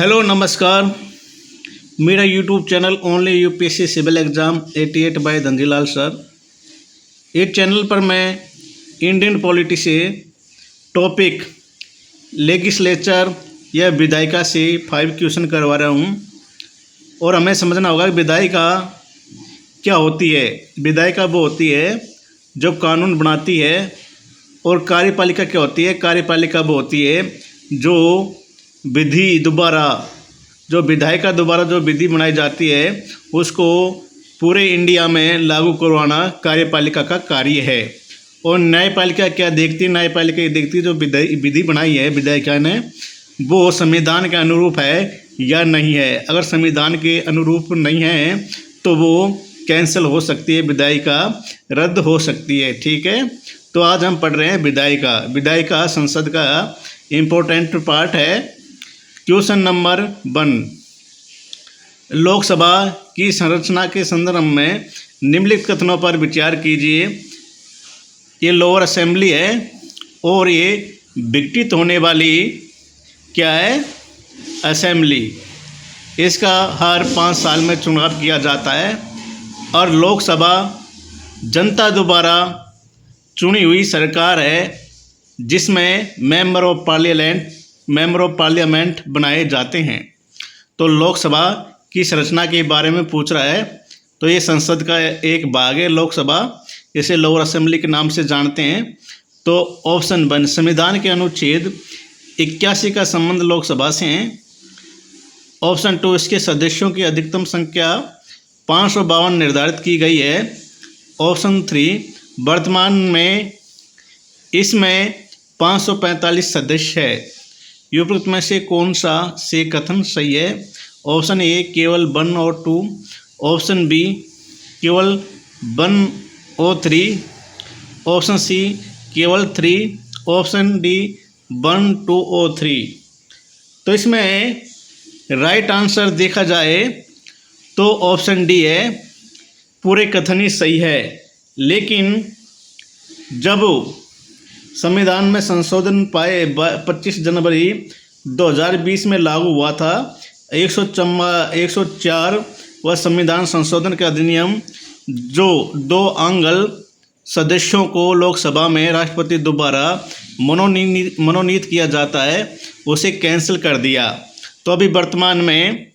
Hello नमस्कार। मेरा YouTube channel only UPSC civil exam 88 by Dhanjilal sir. इस चैनल पर मैं इंडियन पॉलिटी से टॉपिक लेगिस्लेचर या विधायिका से 5 क्वेश्चन करवा रहा हूँ और हमें समझना होगा कि विधायिका क्या होती है। विधायिका वो होती है जो कानून बनाती है, और कार्यपालिका क्या होती है। कार्यपालिका वो होती है जो विधि द्वारा, जो विधायिका द्वारा जो विधि बनाई जाती है उसको पूरे इंडिया में लागू करवाना कार्यपालिका का कार्य है। और न्यायपालिका क्या देखती है? न्यायपालिका ये देखती है जो विधि बनाई है विधायिका ने वो संविधान के अनुरूप है या नहीं है। अगर संविधान के अनुरूप नहीं है तो वो कैंसिल हो सकती है, विधायिका रद्द हो सकती है। ठीक है, तो आज हम पढ़ रहे हैं विधायिका। विधायिका संसद का इम्पोर्टेंट पार्ट है। क्वेश्चन नंबर 1, लोकसभा की संरचना के संदर्भ में निम्नलिखित कथनों पर विचार कीजिए। ये लोअर असेंबली है और ये विघटित होने वाली क्या है? असेंबली। इसका हर 5 साल में चुनाव किया जाता है और लोकसभा जनता द्वारा चुनी हुई सरकार है जिसमें मेंबर ऑफ पार्लियामेंट बनाए जाते हैं। तो लोकसभा की संरचना के बारे में पूछ रहा है, तो ये संसद का एक भाग है लोकसभा, इसे लोअर असेंबली के नाम से जानते हैं। तो ऑप्शन 1, संविधान के अनुच्छेद 81 का संबंध लोकसभा से है। ऑप्शन 2, इसके सदस्यों की अधिकतम संख्या 552 निर्धारित की गई है। ऑप्शन 3, वर्तमान में इसमें 545 सदस्य है। उपरोक्त में से कौन सा से कथन सही है? ऑप्शन ए केवल 1 और 2, ऑप्शन बी केवल 1 और 3, ऑप्शन सी केवल 3, ऑप्शन डी 1, 2 और 3। तो इसमें राइट आंसर देखा जाए तो ऑप्शन डी है, पूरे कथन ही सही है। लेकिन जब संविधान में संशोधन पाए 25 जनवरी 2020 में लागू हुआ था 104 व संविधान संशोधन के अधिनियम जो 2 आंगल सदस्यों को लोकसभा में राष्ट्रपति द्वारा मनोनीत किया जाता है उसे कैंसिल कर दिया। तो अभी वर्तमान में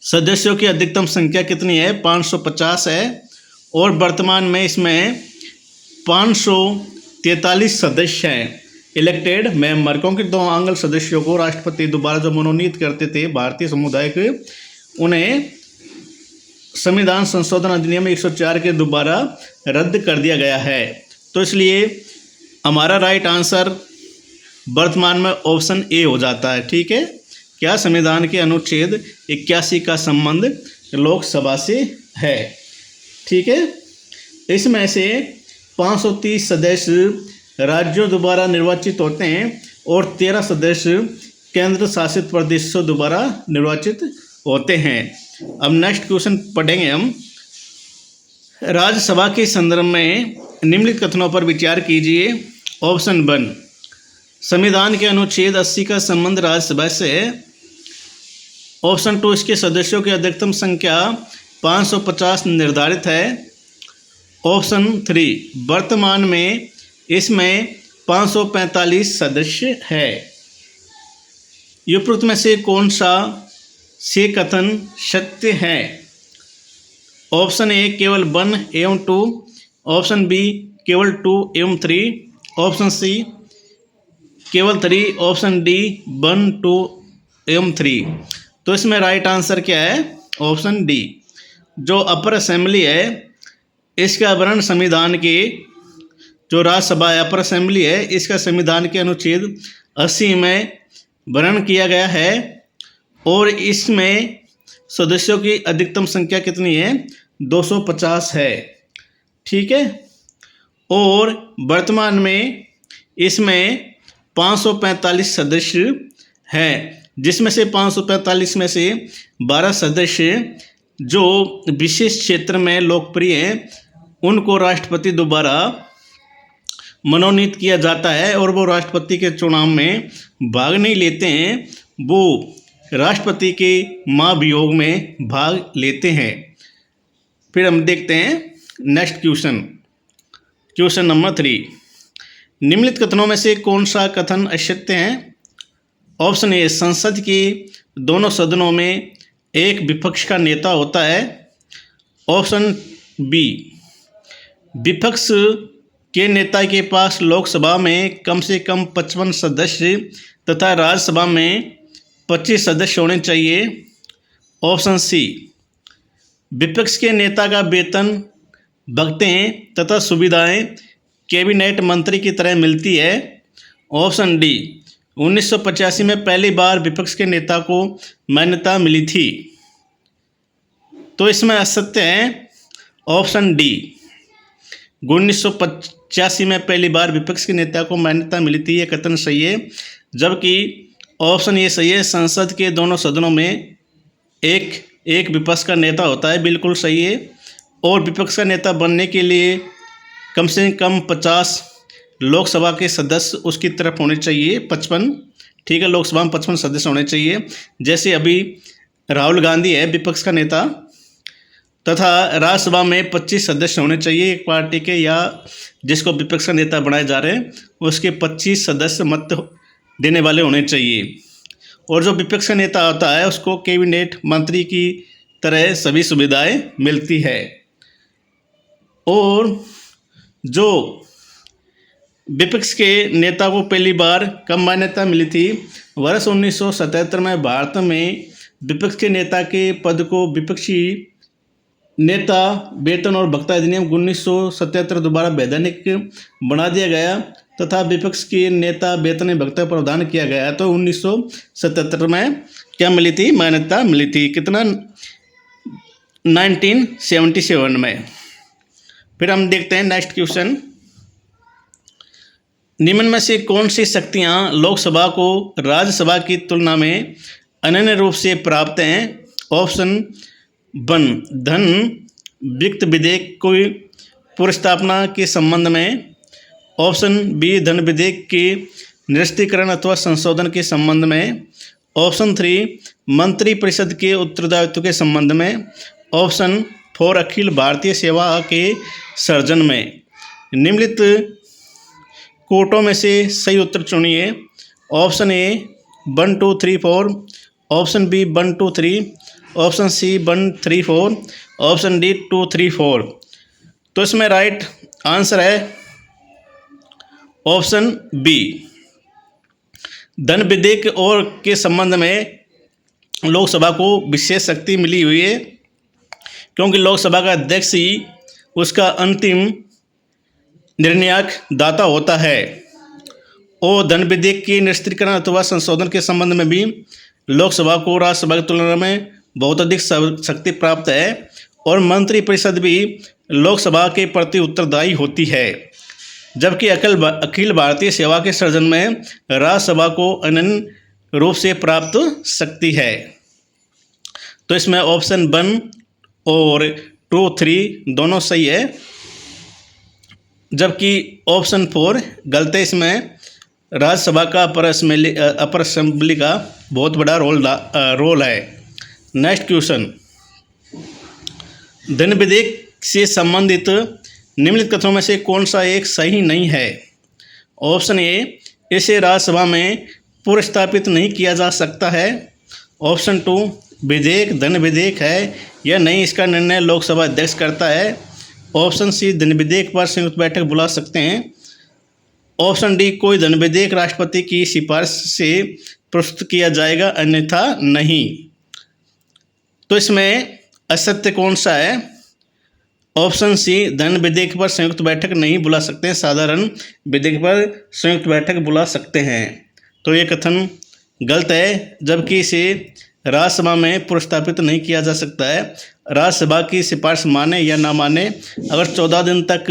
सदस्यों की अधिकतम संख्या कितनी है? 550 है और वर्तमान में इसमें 543 सदस्य हैं इलेक्टेड मेंबर, क्योंकि 2 आंगल सदस्यों को राष्ट्रपति द्वारा जो मनोनीत करते थे भारतीय समुदाय के, उन्हें संविधान संशोधन अधिनियम 104 के द्वारा रद्द कर दिया गया है। तो इसलिए हमारा राइट आंसर वर्तमान में ऑप्शन ए हो जाता है। ठीक है, क्या संविधान के अनुच्छेद 81 का संबंध लोकसभा से है। ठीक है, इसमें से 530 सदस्य राज्यों द्वारा निर्वाचित होते हैं और 13 सदस्य केंद्र शासित प्रदेशों द्वारा निर्वाचित होते हैं। अब नेक्स्ट क्वेश्चन पढ़ेंगे हम। राज्यसभा के संदर्भ में निम्नलिखित कथनों पर विचार कीजिए। ऑप्शन 1, संविधान के अनुच्छेद 80 का संबंध राज्यसभा से है। ऑप्शन 2, इसके सदस्यों की अधिकतम संख्या 550 निर्धारित है। ऑप्शन 3, वर्तमान में इसमें 545 सदस्य है। उपरोक्त में से कौन सा से कथन सत्य है? ऑप्शन ए केवल 1 एवं 2, ऑप्शन बी केवल 2 एवं 3, ऑप्शन सी केवल 3, ऑप्शन डी 1, 2 एवं 3। तो इसमें राइट आंसर क्या है? Option D. जो अपर असेंबली है इसका वर्णन संविधान के, जो राज्यसभा अपर असेंबली है इसका संविधान के अनुच्छेद 80 में वर्णन किया गया है और इसमें सदस्यों की अधिकतम संख्या कितनी है? 250 है। ठीक है, और वर्तमान में इसमें 545 सदस्य हैं, जिसमें से 545 में से 12 सदस्य जो विशेष क्षेत्र में लोकप्रिय हैं उनको राष्ट्रपति द्वारा मनोनीत किया जाता है और वो राष्ट्रपति के चुनाव में भाग नहीं लेते हैं, वो राष्ट्रपति के महाभियोग में भाग लेते हैं। फिर हम देखते हैं नेक्स्ट क्वेश्चन नंबर 3। निम्नलिखित कथनों में से कौन सा कथन असत्य है? ऑप्शन ए, संसद के दोनों सदनों में एक विपक्ष का नेता होता है। ऑप्शन बी, विपक्ष के नेता के पास लोकसभा में कम से कम 55 सदस्य तथा राज्यसभा में 25 सदस्य होने चाहिए। ऑप्शन सी, विपक्ष के नेता का वेतन, भत्तें तथा सुविधाएं कैबिनेट मंत्री की तरह मिलती है। ऑप्शन डी, 1985 में पहली बार विपक्ष के नेता को मान्यता मिली थी। तो इसमें असत्य है ऑप्शन डी, 1985 में पहली बार विपक्ष के नेता को मान्यता मिली थी, यह कथन सही है। जबकि ऑप्शन ये सही है, संसद के दोनों सदनों में एक विपक्ष का नेता होता है, बिल्कुल सही है। और विपक्ष का नेता बनने के लिए कम से कम 50 लोकसभा के सदस्य उसकी तरफ होने चाहिए, 55, ठीक है, लोकसभा में 55 सदस्य होने चाहिए। जैसे अभी राहुल गांधी है विपक्ष का नेता, तथा राज्यसभा में 25 सदस्य होने चाहिए एक पार्टी के, या जिसको विपक्ष का नेता बनाए जा रहे हैं उसके 25 सदस्य मत देने वाले होने चाहिए। और जो विपक्ष का नेता होता है उसको कैबिनेट मंत्री की तरह सभी सुविधाएं मिलती है। और जो विपक्ष के नेता को पहली बार कब मान्यता मिली थी? वर्ष 1977 में भारत में विपक्ष के नेता के पद को विपक्षी नेता वेतन और भत्ता अधिनियम 1977 दोबारा वैधानिक बना दिया गया तथा विपक्ष के नेता वेतन एवं भत्ता प्रावधान किया गया। तो 1977 में क्या मिली थी? मान्यता मिली थी। कितना? 1977 में। फिर हम देखते हैं नेक्स्ट क्वेश्चन। निम्न में से कौन सी शक्तियां लोकसभा को राज्यसभा की तुलना में अनन्य रूप से प्राप्त हैं? ऑप्शन 1, धन वित्त विधेयक की पुनर्स्थापना के संबंध में। ऑप्शन बी, धन विधेयक के निरस्तीकरण अथवा संशोधन के संबंध में। ऑप्शन 3, मंत्रिपरिषद के उत्तरदायित्व के संबंध में। ऑप्शन 4, अखिल भारतीय सेवा के सृजन में। निम्नलिखित कोटों में से सही उत्तर चुनिए। Option A 1, 2, 3, 4, option B 1, 2, 3, option C 1, 3, 4, option D 2, 3, 4। तो इसमें राइट आंसर है ऑप्शन बी। धन विधेयक और के संबंध में लोकसभा को विशेष शक्ति मिली हुई है, क्योंकि लोकसभा का अध्यक्ष ही उसका अंतिम निर्णायक दाता होता है। और धन विधेयक के निरस्तीकरण अथवा संशोधन के संबंध में भी लोकसभा को राज्यसभा की तुलना में बहुत अधिक शक्ति प्राप्त है। और मंत्रिपरिषद भी लोकसभा के प्रति उत्तरदायी होती है, जबकि अखिल भारतीय सेवा के सृजन में राज्यसभा को अनन्य रूप से प्राप्त शक्ति है। तो इसमें ऑप्शन 1 और 2, 3 दोनों सही है, जबकि ऑप्शन 4 गलत है। इसमें राज्यसभा का अपर असेंबली का बहुत बड़ा रोल है। Next question. धन विधेयक से संबंधित निम्नलिखित कथनों में से कौन सा एक सही नहीं है? ऑप्शन ए, इसे राज्यसभा में पुनर्स्थापित नहीं किया जा सकता है। ऑप्शन 2, विधेयक धन विधेयक है या नहीं, इसका निर्णय लोकसभा अध्यक्ष करता है। ऑप्शन सी, धन विधेयक पर संयुक्त बैठक बुला सकते हैं। ऑप्शन डी, कोई धन विधेयक राष्ट्रपति की सिफारिश से प्रस्तुत किया जाएगा, अन्यथा नहीं। तो इसमें असत्य कौन सा है? ऑप्शन सी, धन विधेयक पर संयुक्त बैठक नहीं बुला सकते हैं, साधारण विधेयक पर संयुक्त बैठक बुला सकते हैं। तो ये कथन गलत है, जबकि इसे राज्यसभा में पुनर्स्थापित नहीं किया जा सकता है। राज्यसभा की सिफारिश माने या ना माने, अगर 14 दिन तक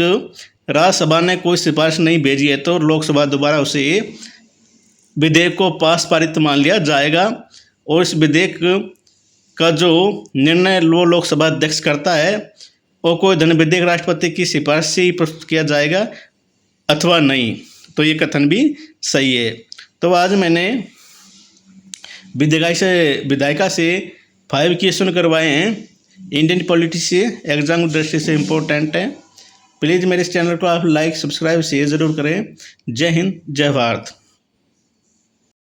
राज्यसभा ने कोई सिफारिश नहीं भेजी है तो लोकसभा दोबारा उसे विधेयक को पारित मान लिया जाएगा। और इस विधेयक का जो निर्णय लोकसभा अध्यक्ष करता है, और कोई धन विधेयक राष्ट्रपति की सिफारिश से ही प्रस्तुत किया जाएगा अथवा नहीं। तो ये कथन भी सही है। तो आज मैंने विधायिका से 5 क्वेश्चन करवाए हैं। इंडियन पॉलिटिक्स से एग्जाम दृष्टि से इम्पोर्टेंट है। प्लीज़ मेरे इस चैनल को आप लाइक सब्सक्राइब शेयर ज़रूर करें। जय हिंद, जय भारत।